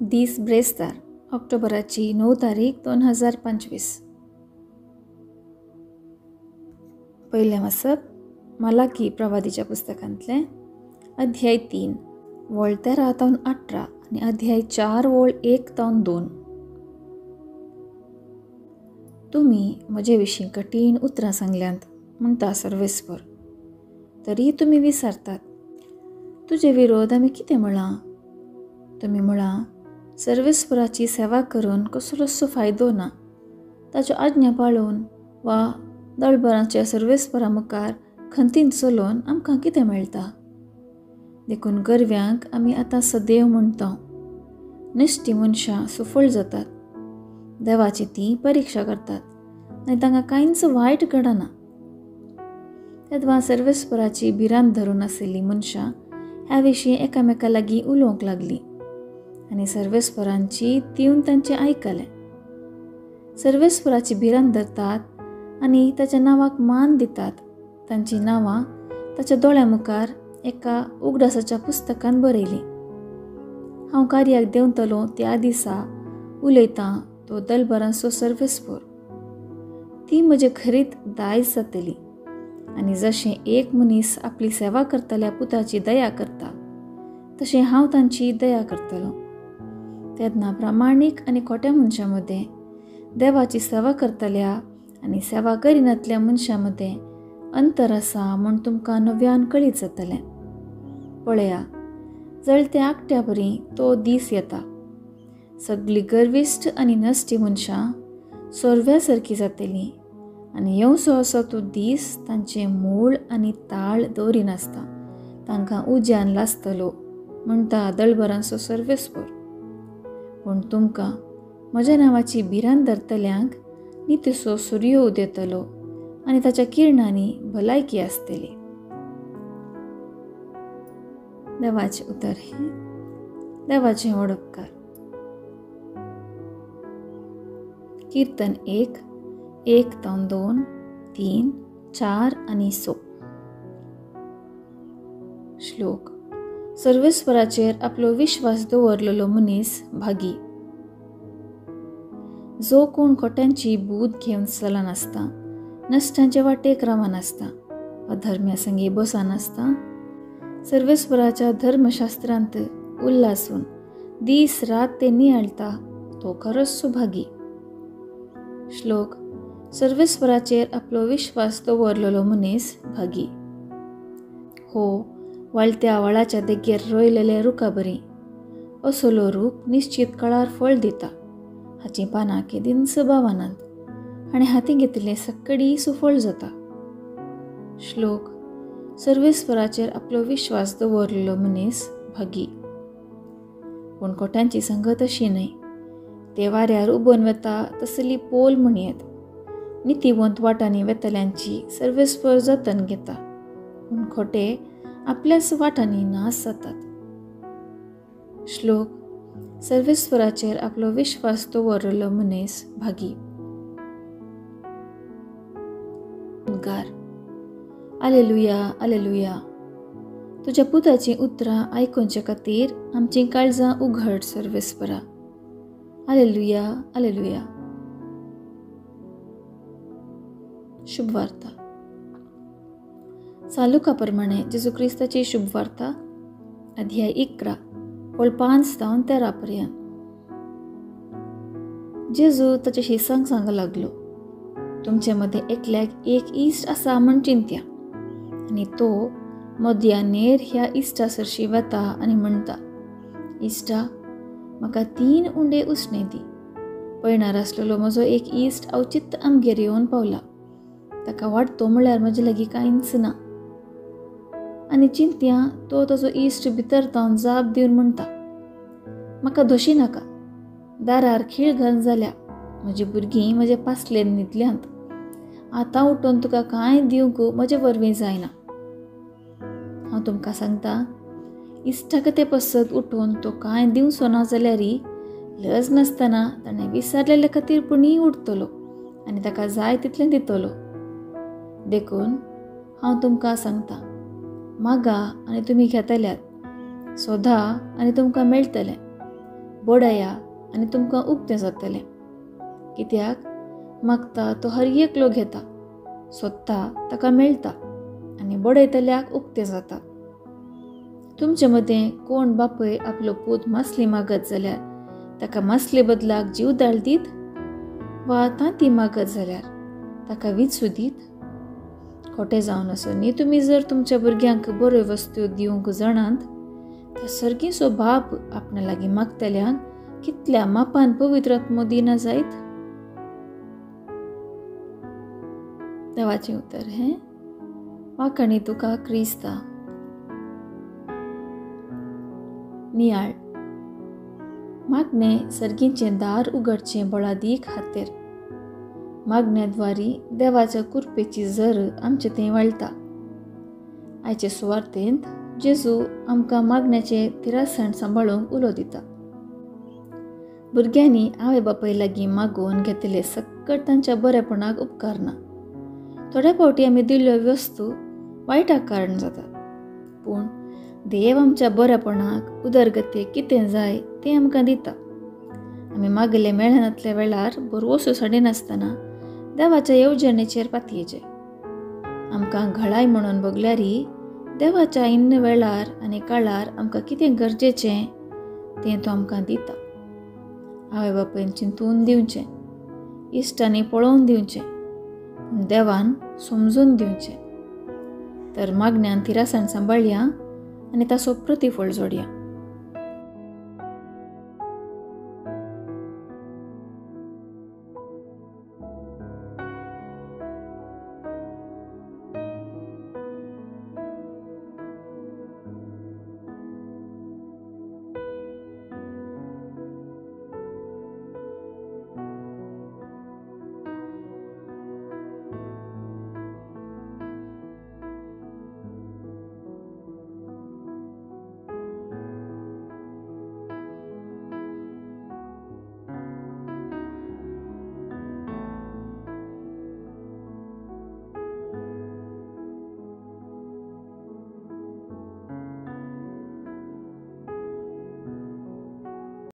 दीस ब्रेस्तार ऑक्टोबराची 9 तारीख 2025. पहिले वाचप मलाकी प्रवादीच्या पुस्तकांतले अध्याय 3 वळ 13 तावन 18 आणि अध्याय 4 वळ 1 तावन 2. तुम्ही म्हजे विशीं कठीण उतरां सांगल्यांत म्हणटा सर्वेस्पर, तरी तुम्ही विचारतात तुजे विरोध आमी कितें म्हळां. तुमी म्हळां सर्वेस्पराची सेवा करून कसलोसो फायदो ना. ताच्यो आज्ञा पाळून वा दळबरांच्या सर्वेस्परा मुखार खंतीन चलोवन आमकां कितें मेळटा. देखून गरव्यांक आमी आतां सदैव म्हणटा, निश्टी मनशां सुफळ जातात. देवाची ती परिक्षा करतात आनी तांकां कांयच वायट घडना. तेदवा सर्वेस्पराची भिरांत धरून आशिल्लीं मनशां ह्या विशीं एकामेका लागीं उलोवंक लागलीं आनी सर्वेस्परांची तिवन तांचें आयकलें. सर्वेस्पराची भिरांत धरतात आनी ताच्या नांवाक मान दितात. तांचीं नांवां ताच्या दोळ्यां मुखार एका उगडासाच्या पुस्तकांत बरयलीं. हांव कार्याक देंवतलों त्या दिसा उलयतां तो दलबरांचो सर्वेस्पर. ती म्हजे खरीत दायज जातली आनी जशें एक मनीस आपली सेवा करतल्या पुताची दया करता तशें हांव तांची दया करतलों. तेन्ना प्रामाणीक आनी खोट्या मनशां मदें, देवाची सेवा करतल्या आनी सेवा करिनातल्या मनशां मदें अंतर आसा म्हूण तुमकां नव्यान कळीत जातलें. पळया, जळत्या आकट्या परी तो दीस येता. सगळीं गर्विश्ट आनी नश्टी मनशां सोरव्या सारकीं जातलीं आनी येवसो असो तो दीस तांचें मूळ आनी ताळ दवरिनासता तांकां उज्यान लासतलो म्हणटा दळबरांचो सर्वेस्पर. पूण तुमकां म्हज्या नांवाची भिरांत धरतल्यांक नितसो सूर्य उदेतलो आनी ताच्या किरणांनी भलायकी आसतली. देवाचे उतर हे देवाचें व्हड उपकार. कीर्तन 1 तावन 2, 3, 4 आनी 6. श्लोक. सर्वेस्पराचेर आपलो विश्वास दवरलेलो मनीस भागी. जो कोण खोट्यांची बूद घेवन चलनासता, नश्टांचे वाटेक रावनासता, अधर्म्या संगी बसनासता, सर्वेस्पराच्या धर्मशास्त्रांत उल्हासून दीस रात ते नियाळटा, तो खरोच सुभागी. श्लोक. सर्वेस्पराचेर आपलो विश्वास दवरलेलो मनीस भागी. हो, वाळत्या वळाच्या देगेर रोयलेले रुखा बरी. असलो रूख निश्चित काळार फळ दिता. हाचीं पानां केदींच बावनात आनी हातीं घेतिल्लें सक्कडी सुफळ जाता. श्लोक. सर्वेस्पराचेर आपलो विश्वास दवरलेलो मनीस भागी. पूण खोट्यांची संगत अशी न्हय. ते वाऱ्यार उबोन वता तसली पोल म्हणयत. नितीवंत वाटांनी वेतल्यांची सर्वेस्पर जतन घेता, पूण खोटे आपल्याच वाटांनी नास जातात. श्लोक. सर्वेस्पराचेर आपलो विश्वास दवरलेलो मनीस भागी. उद्गार. आलेलुया, आलेलुया. तुज्या पुताचीं उतरां आयकुचे खातीर आमचीं काळजां उघड सर्वेस्परा. आलेलुया, आलेलुया. शुभवार्ता. सालुका प्रमाणे जेजू क्रिस्ताची शुभवार्ता अध्याय 11 वळ 5 तावन 13 पर्यंत. जेजू ताच्या शिसांक सांगू लागलो, तुमचे मदें एकल्याक एक इश्ट आसा म्हूण चिंत्या आनी तो मदया नेर ह्या इश्टा सरशी वता आनी म्हणटा, इश्टा, म्हाका 3 उंडे उसणे दी. पळयणार आसलेलो म्हजो एक इश्ट अवचित्त आमगेर येवन पावला. ताका वाडतो म्हळ्यार म्हजे लागीं कांयच ना. आनी चिंत्या तो ताजो इश्ट भितर तावन जाप दिवन म्हणटा, म्हाका दोशी नाका. दारार खीळ घालून जाल्या. म्हजी भुरगीं म्हजे पासलेन न्हिदल्यांत. आतां उठून तुका कांय दिवंक म्हजे वरवीं जायना. हांव तुमकां सांगता, इश्टाक ते पसत उठून तो कांय दिवचो ना जाल्यारय लज नासतना ताणें विसरलेले खातीर पुणूय उठतलो आनी ताका जाय तितलें दितलो. देखून हांव तुमकां सांगता, मागा आनी तुमी घेतल्यात. सोदा आनी तुमकां मेळटलें. बडया आनी तुमकां उक्तें जातलें. कित्याक मागता तो हर एकलो घेता, सोदता ताका मेळटा आनी बडयतल्याक उक्तें जाता. तुमचे मदें कोण बापय आपलो पूत मासली मागत जाल्यार ताका मासले बदलाक जीवदाळ दीत, वा तांती मागत जाल्यार ताका विचू दीत. खोटें जावन असो न्ही, तुमी जर तुमच्या भुरग्यांक बऱ्यो वस्तू दिवंक जाणात, तर सर्गीचो बाप आपणा लागीं मागतल्यांक कितल्या मापान पवित्र आत्मो दिना जायत. देवाचें उतर हें वाकणी तुका क्रिस्ता. नियाळ. मागणें सर्गीचें दार उगडचें बळादी खातीर. मागण्याद्वारी देवाच्या कृपेची झर आमचे थंय वळटा. आयचे सुवार्थेंत जेजू आमकां मागण्याचे तिरासण सांबाळूंक उलो दिता. भुरग्यांनी आवय बापाय लागीं मागून घेतले सकट तांच्या बरेपणाक उपकारना. थोड्या फावटी आमी दिल्ल्यो वस्तू वायटाक कारण जातात, पूण देव आमच्या बरेपणाक उदरगतेक कितें जाय तें आमकां दिता. आमी मागले मेळनातल्या वेळार बरवसो साडिनासतना देवाच्या येवजणेचेर पातयेचे. आमकां घळाय म्हणून बगल्यारी देवाच्या इन्न वेळार आनी काळार आमकां कितें गरजेचें तें तो आमकां दिता. आवय बापायन चिंतून दिवचें, इश्टांनी पळोवन दिवचें, देवान समजून दिवचें. तर मागण्यान तिरासण सांबाळया आनी ताचो प्रतिफळ जोडया.